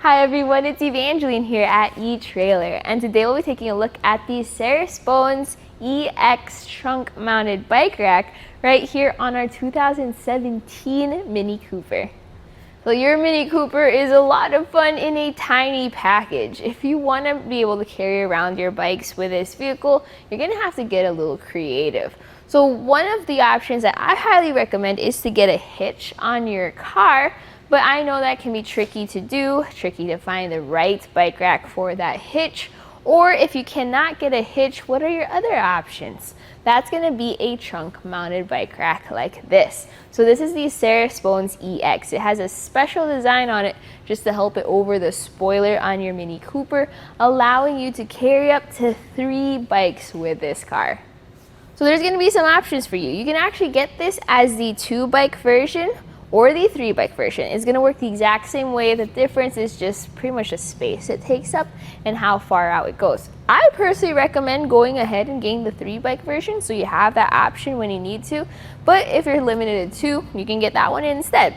Hi everyone, it's Evangeline here at etrailer, and today we'll be taking a look at the Saris Bones EX trunk mounted bike rack right here on our 2017 Mini Cooper. So your Mini Cooper is a lot of fun in a tiny package. If you want to be able to carry around your bikes with this vehicle, you're going to have to get a little creative. So one of the options that I highly recommend is to get a hitch on your car. But I know that can be tricky to do, tricky to find the right bike rack for that hitch. Or if you cannot get a hitch, what are your other options? That's going to be a trunk mounted bike rack like this. So this is the Saris Bones EX. It has a special design on it just to help it over the spoiler on your Mini Cooper, allowing you to carry up to 3 bikes with this car. So there's going to be some options for you. You can actually get this as the 2-bike version, or the 3-bike version. It's gonna work the exact same way. The difference is just pretty much the space it takes up and how far out it goes. I personally recommend going ahead and getting the 3-bike version so you have that option when you need to. But if you're limited to 2, you can get that one instead.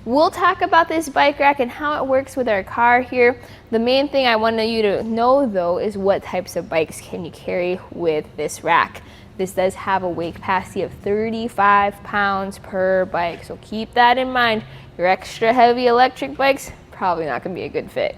We'll talk about this bike rack and how it works with our car here. The main thing I want you to know though is what types of bikes can you carry with this rack. This does have a weight capacity of 35 pounds per bike, so keep that in mind. Your extra heavy electric bikes, probably not gonna be a good fit.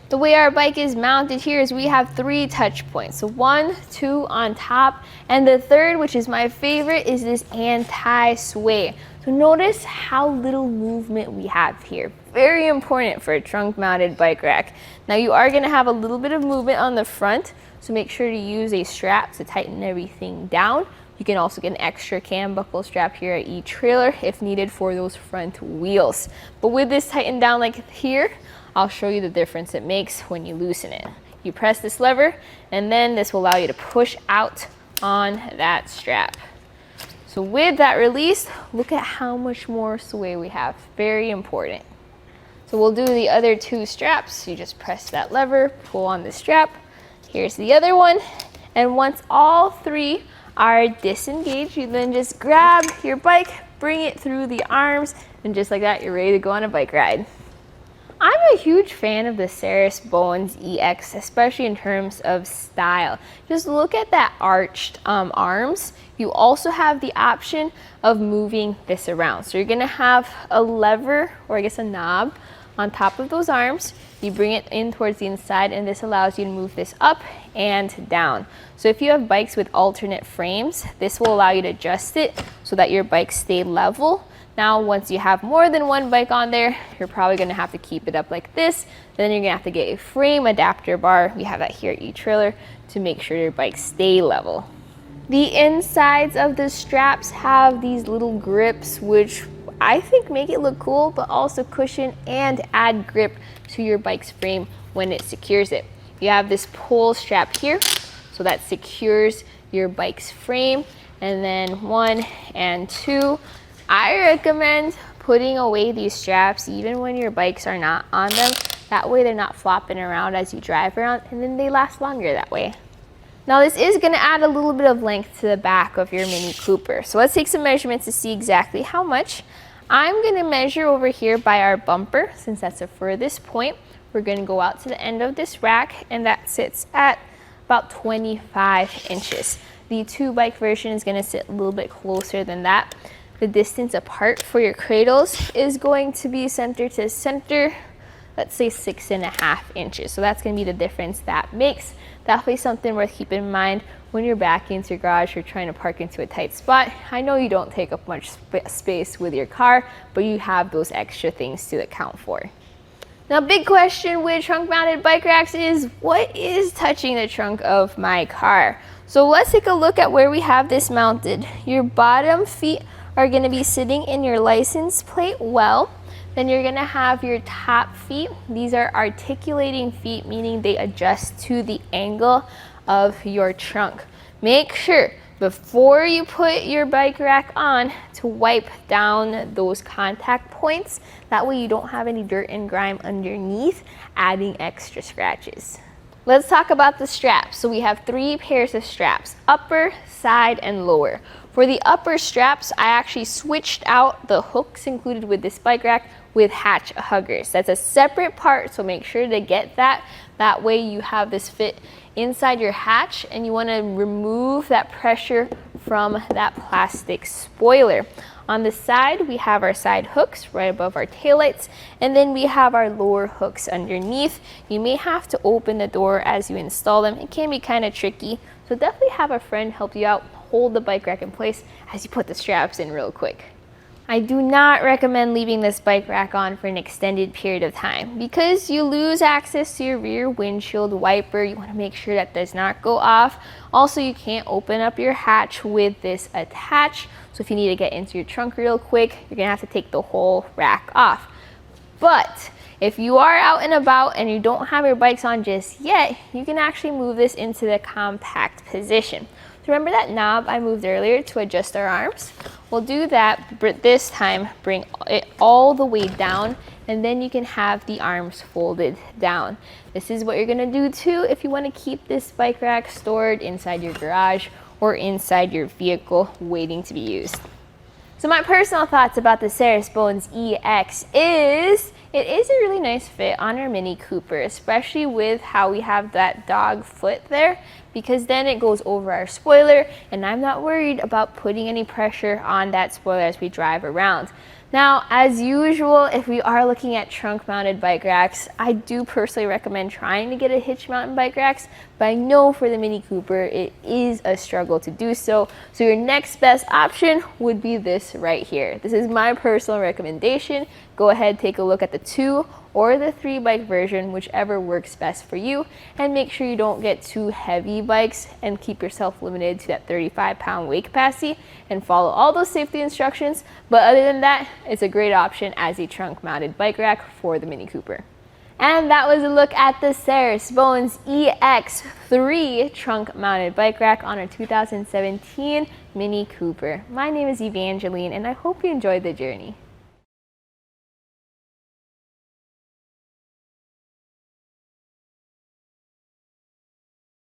The way our bike is mounted here is we have 3 touch points. So 1, 2 on top, and the third, which is my favorite, is this anti-sway. So notice how little movement we have here. Very important for a trunk mounted bike rack. Now you are gonna have a little bit of movement on the front, so make sure to use a strap to tighten everything down. You can also get an extra cam buckle strap here at etrailer if needed for those front wheels. But with this tightened down like here, I'll show you the difference it makes when you loosen it. You press this lever, and then this will allow you to push out on that strap. So with that release, look at how much more sway we have. Very important. So we'll do the other 2 straps. You just press that lever, pull on the strap. Here's the other one, and once all 3 are disengaged, you then just grab your bike, bring it through the arms, and just like that, you're ready to go on a bike ride. I'm a huge fan of the Saris Bones EX, especially in terms of style. Just look at that arched arms. You also have the option of moving this around. So you're gonna have a lever, or I guess a knob, on top of those arms. You bring it in towards the inside, and this allows you to move this up and down. So if you have bikes with alternate frames, this will allow you to adjust it so that your bikes stay level. Now, once you have more than 1 bike on there, you're probably gonna have to keep it up like this. Then you're gonna have to get a frame adapter bar. We have that here at etrailer to make sure your bikes stay level. The insides of the straps have these little grips, which I think make it look cool, but also cushion and add grip to your bike's frame when it secures it. You have this pull strap here, so that secures your bike's frame. And then 1 and 2, I recommend putting away these straps even when your bikes are not on them. That way they're not flopping around as you drive around, and then they last longer that way. Now this is gonna add a little bit of length to the back of your Mini Cooper. So let's take some measurements to see exactly how much. I'm gonna measure over here by our bumper, since that's the furthest point. We're gonna go out to the end of this rack, and that sits at about 25 inches. The 2-bike version is gonna sit a little bit closer than that. The distance apart for your cradles is going to be center to center, let's say 6.5 inches. So that's gonna be the difference that makes. Definitely something worth keeping in mind when you're back into your garage or trying to park into a tight spot. I know you don't take up much space with your car, but you have those extra things to account for. Now, big question with trunk mounted bike racks is, what is touching the trunk of my car? So let's take a look at where we have this mounted. Your bottom feet are gonna be sitting in your license plate well. Then you're gonna have your top feet. These are articulating feet, meaning they adjust to the angle of your trunk. Make sure before you put your bike rack on to wipe down those contact points. That way you don't have any dirt and grime underneath, adding extra scratches. Let's talk about the straps. So we have 3 pairs of straps, upper, side, and lower. For the upper straps, I actually switched out the hooks included with this bike rack with hatch huggers. That's a separate part, so make sure to get that. That way you have this fit inside your hatch, and you want to remove that pressure from that plastic spoiler. On the side, we have our side hooks right above our taillights, and then we have our lower hooks underneath. You may have to open the door as you install them. It can be kind of tricky, so definitely have a friend help you out, hold the bike rack in place as you put the straps in real quick. I do not recommend leaving this bike rack on for an extended period of time because you lose access to your rear windshield wiper. You want to make sure that does not go off. Also, you can't open up your hatch with this attached. So if you need to get into your trunk real quick, you're gonna have to take the whole rack off. But if you are out and about and you don't have your bikes on just yet, you can actually move this into the compact position. So remember that knob I moved earlier to adjust our arms? We'll do that, but this time bring it all the way down, and then you can have the arms folded down. This is what you're gonna do too if you wanna keep this bike rack stored inside your garage or inside your vehicle waiting to be used. So my personal thoughts about the Saris Bones EX is it is a really nice fit on our Mini Cooper, especially with how we have that dog foot there, because then it goes over our spoiler and I'm not worried about putting any pressure on that spoiler as we drive around. Now, as usual, if we are looking at trunk mounted bike racks, I do personally recommend trying to get a hitch mounted bike racks, but I know for the Mini Cooper, it is a struggle to do so. So your next best option would be this right here. This is my personal recommendation. Go ahead, take a look at the 2 or the 3 bike version, whichever works best for you, and make sure you don't get too heavy bikes and keep yourself limited to that 35-pound weight capacity and follow all those safety instructions. But other than that, it's a great option as a trunk mounted bike rack for the Mini Cooper. And that was a look at the Saris Bones EX3 trunk mounted bike rack on our 2017 Mini Cooper. My name is Evangeline and I hope you enjoyed the journey.